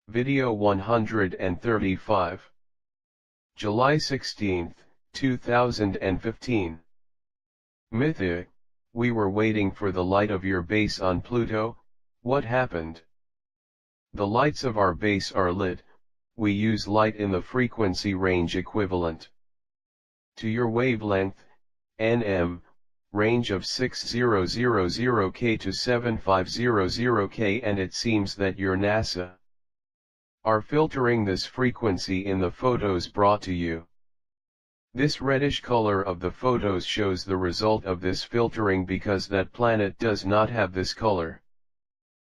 Video 135. July 16, 2015. Mythi, we were waiting for the light of your base on Pluto. What happened? The lights of our base are lit. We use light in the frequency range equivalent to your wavelength, NM, range of 6000K to 7500K, and it seems that your NASA are filtering this frequency in the photos brought to you. This reddish color of the photos shows the result of this filtering because that planet does not have this color.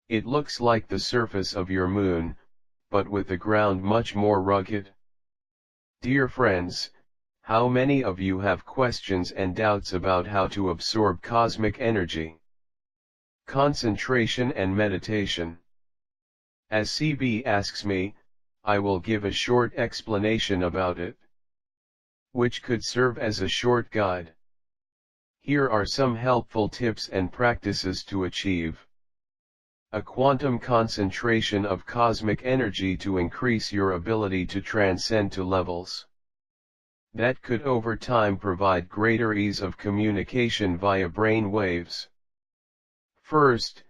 It looks like the surface of your moon, but with the ground much more rugged. Dear friends, how many of you have questions and doubts about how to absorb cosmic energy, concentration and meditation? As CB asks me, I will give a short explanation about it, which could serve as a short guide. Here are some helpful tips and practices to achieve a quantum concentration of cosmic energy to increase your ability to transcend to levels that could over time provide greater ease of communication via brain waves. First,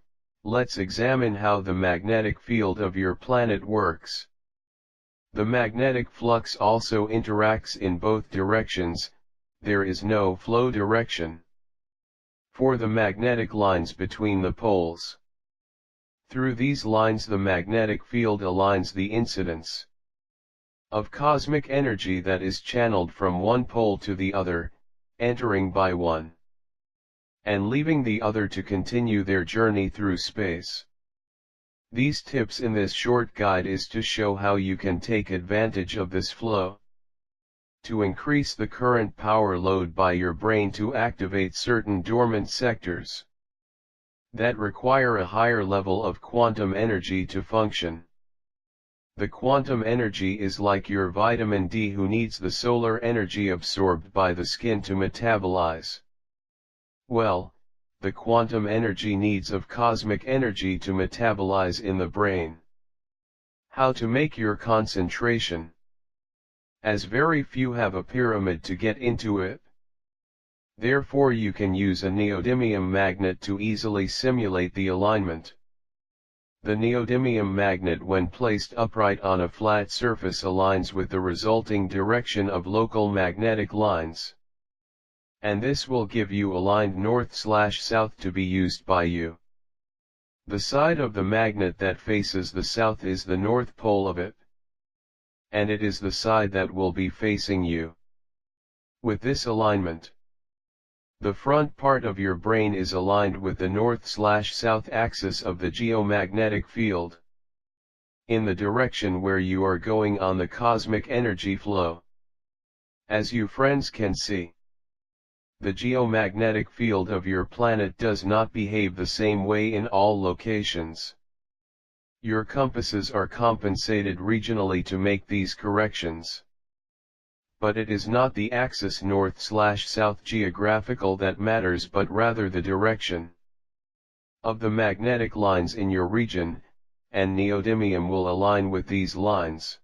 let's examine how the magnetic field of your planet works. The magnetic flux also interacts in both directions. There is no flow direction for the magnetic lines between the poles. Through these lines the magnetic field aligns the incidence of cosmic energy that is channeled from one pole to the other, entering by one and leaving the other to continue their journey through space. These tips in this short guide is to show how you can take advantage of this flow to increase the current power load by your brain to activate certain dormant sectors that require a higher level of quantum energy to function. The quantum energy is like your vitamin D who needs the solar energy absorbed by the skin to metabolize. Well, the quantum energy needs of cosmic energy to metabolize in the brain. How to make your concentration? As very few have a pyramid to get into it, therefore you can use a neodymium magnet to easily simulate the alignment. The neodymium magnet when placed upright on a flat surface aligns with the resulting direction of local magnetic lines, and this will give you aligned north/south to be used by you. The side of the magnet that faces the south is the north pole of it, and it is the side that will be facing you. With this alignment, the front part of your brain is aligned with the north/south axis of the geomagnetic field, in the direction where you are going on the cosmic energy flow. As you friends can see, the geomagnetic field of your planet does not behave the same way in all locations. Your compasses are compensated regionally to make these corrections. But it is not the axis north/south geographical that matters but rather the direction of the magnetic lines in your region, and neodymium will align with these lines.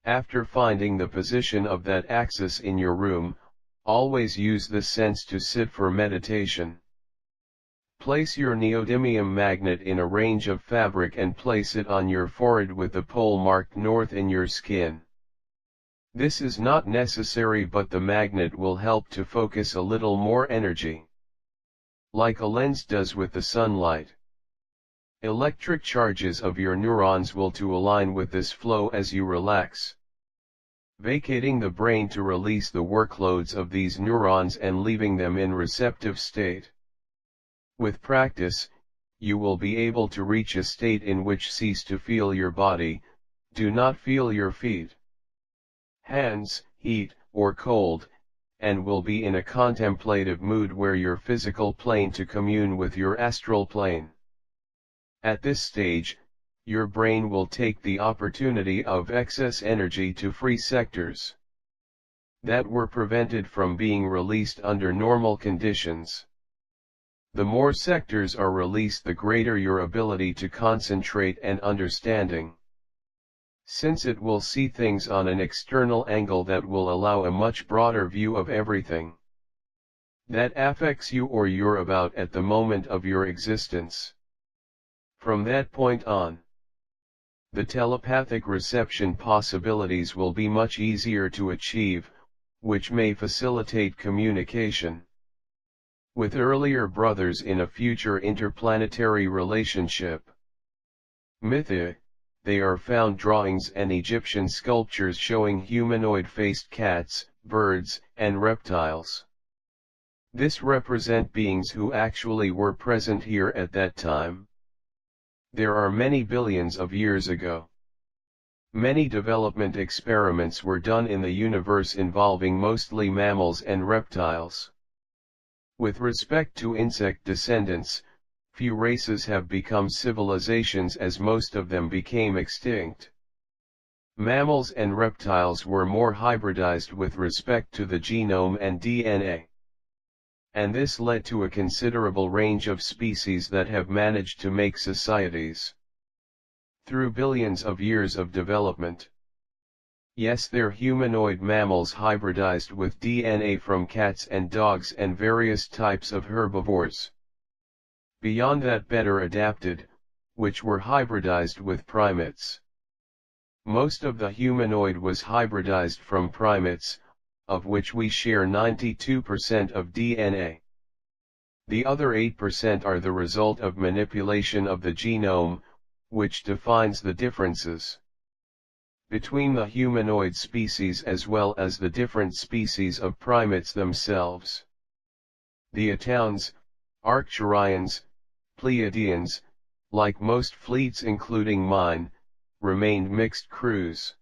After finding the position of that axis in your room, always use this sense to sit for meditation. Place your neodymium magnet in a range of fabric and place it on your forehead with the pole marked north in your skin. This is not necessary, but the magnet will help to focus a little more energy, like a lens does with the sunlight. Electric charges of your neurons will to align with this flow as you relax, vacating the brain to release the workloads of these neurons and leaving them in receptive state. With practice, you will be able to reach a state in which cease to feel your body, do not feel your feet, hands, heat, or cold, and will be in a contemplative mood where your physical plane to commune with your astral plane. At this stage, your brain will take the opportunity of excess energy to free sectors that were prevented from being released under normal conditions. The more sectors are released, the greater your ability to concentrate and understanding. since it will see things on an external angle that will allow a much broader view of everything that affects you or you're about at the moment of your existence. From that point on, the telepathic reception possibilities will be much easier to achieve, which may facilitate communication with earlier brothers in a future interplanetary relationship. Mythi, they are found drawings and Egyptian sculptures showing humanoid-faced cats, birds, and reptiles. This represent beings who actually were present here at that time. There are many billions of years ago. Many development experiments were done in the universe involving mostly mammals and reptiles. With respect to insect descendants, few races have become civilizations as most of them became extinct. Mammals and reptiles were more hybridized with respect to the genome and DNA. And this led to a considerable range of species that have managed to make societies through billions of years of development. Yes, they're humanoid mammals hybridized with DNA from cats and dogs and various types of herbivores. Beyond that, better adapted, which were hybridized with primates. Most of the humanoid was hybridized from primates, of which we share 92% of DNA. The other 8% are the result of manipulation of the genome, which defines the differences between the humanoid species as well as the different species of primates themselves. The Atauns, Arcturians, Pleiadians, like most fleets including mine, remained mixed crews,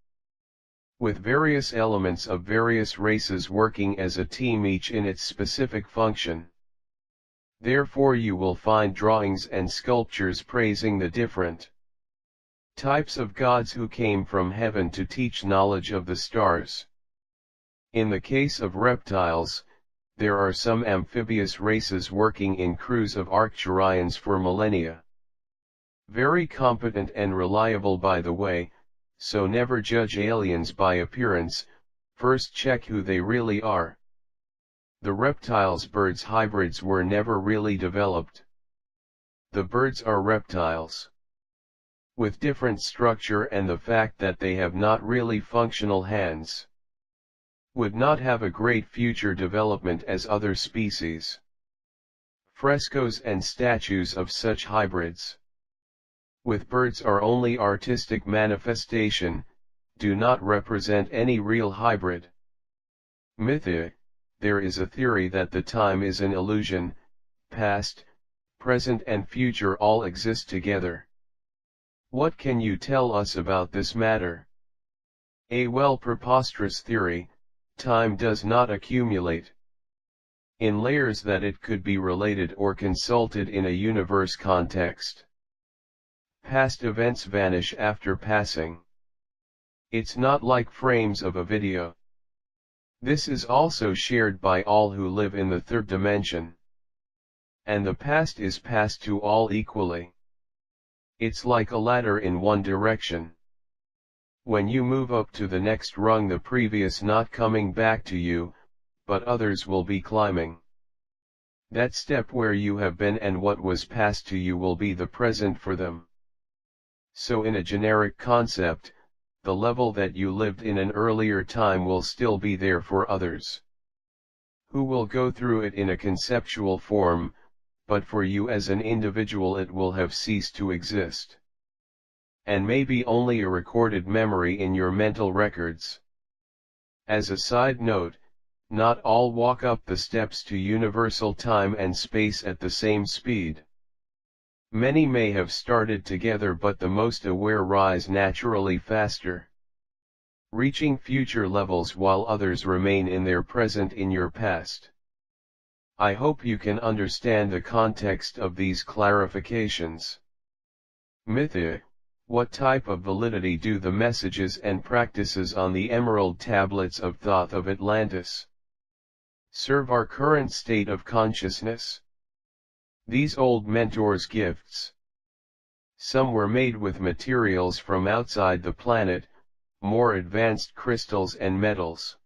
with various elements of various races working as a team, each in its specific function. Therefore you will find drawings and sculptures praising the different types of gods who came from heaven to teach knowledge of the stars. In the case of reptiles, there are some amphibious races working in crews of Arcturians for millennia. Very competent and reliable, by the way, so never judge aliens by appearance, first check who they really are. The reptiles' birds hybrids were never really developed. The birds are reptiles with different structure, and the fact that they have not really functional hands would not have a great future development as other species. Frescoes and statues of such hybrids with birds are only artistic manifestation, do not represent any real hybrid. Mythi, there is a theory that the time is an illusion, past, present and future all exist together. What can you tell us about this matter? A well, preposterous theory. Time does not accumulate in layers that it could be related or consulted in a universe context. Past events vanish after passing. It's not like frames of a video. This is also shared by all who live in the third dimension. And the past is passed to all equally. It's like a ladder in one direction. When you move up to the next rung, the previous not coming back to you, but others will be climbing that step where you have been, and what was passed to you will be the present for them. So in a generic concept, the level that you lived in an earlier time will still be there for others who will go through it in a conceptual form, but for you as an individual it will have ceased to exist. And maybe only a recorded memory in your mental records. As a side note, not all walk up the steps to universal time and space at the same speed. Many may have started together, but the most aware rise naturally faster, reaching future levels while others remain in their present in your past. I hope you can understand the context of these clarifications. Mythi, what type of validity do the messages and practices on the emerald tablets of Thoth of Atlantis serve our current state of consciousness? These old mentors' gifts. Some were made with materials from outside the planet, more advanced crystals and metals.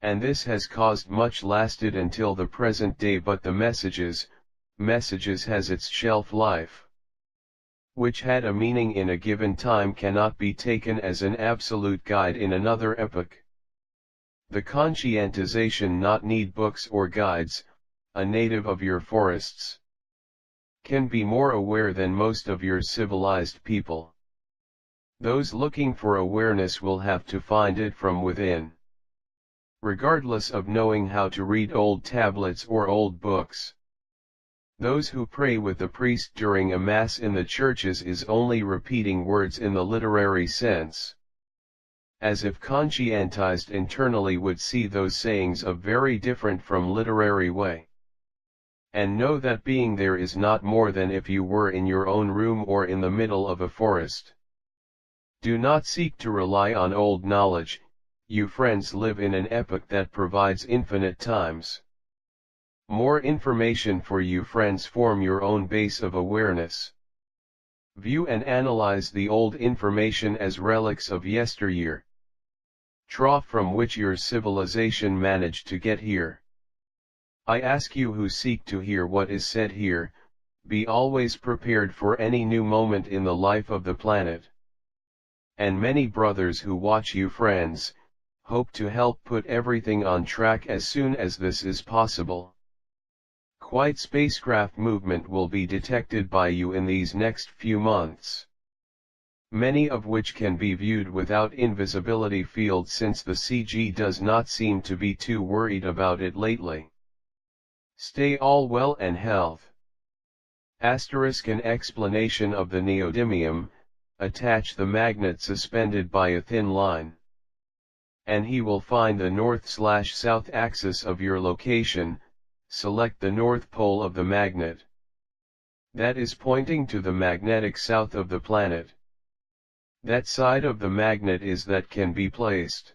And this has caused much lasted until the present day, but the messages has its shelf life, which had a meaning in a given time, cannot be taken as an absolute guide in another epoch. The conscientization not need books or guides, a native of your forests, can be more aware than most of your civilized people. Those looking for awareness will have to find it from within. Regardless of knowing how to read old tablets or old books. Those who pray with the priest during a mass in the churches is only repeating words in the literary sense. As if conscientized internally would see those sayings of very different from literary way. And know that being there is not more than if you were in your own room or in the middle of a forest. Do not seek to rely on old knowledge, you friends live in an epoch that provides infinite times. More information for you friends, form your own base of awareness. View and analyze the old information as relics of yesteryear. Trough from which your civilization managed to get here. I ask you who seek to hear what is said here, be always prepared for any new moment in the life of the planet. And many brothers who watch you friends, hope to help put everything on track as soon as this is possible. Quite spacecraft movement will be detected by you in these next few months. Many of which can be viewed without invisibility field, since the CG does not seem to be too worried about it lately. Stay all well and health. Asterisk an explanation of the neodymium, attach the magnet suspended by a thin line. And he will find the north/south axis of your location. Select the north pole of the magnet. That is pointing to the magnetic south of the planet. That side of the magnet is that can be placed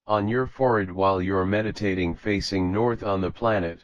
on your forehead while you're meditating facing north on the planet.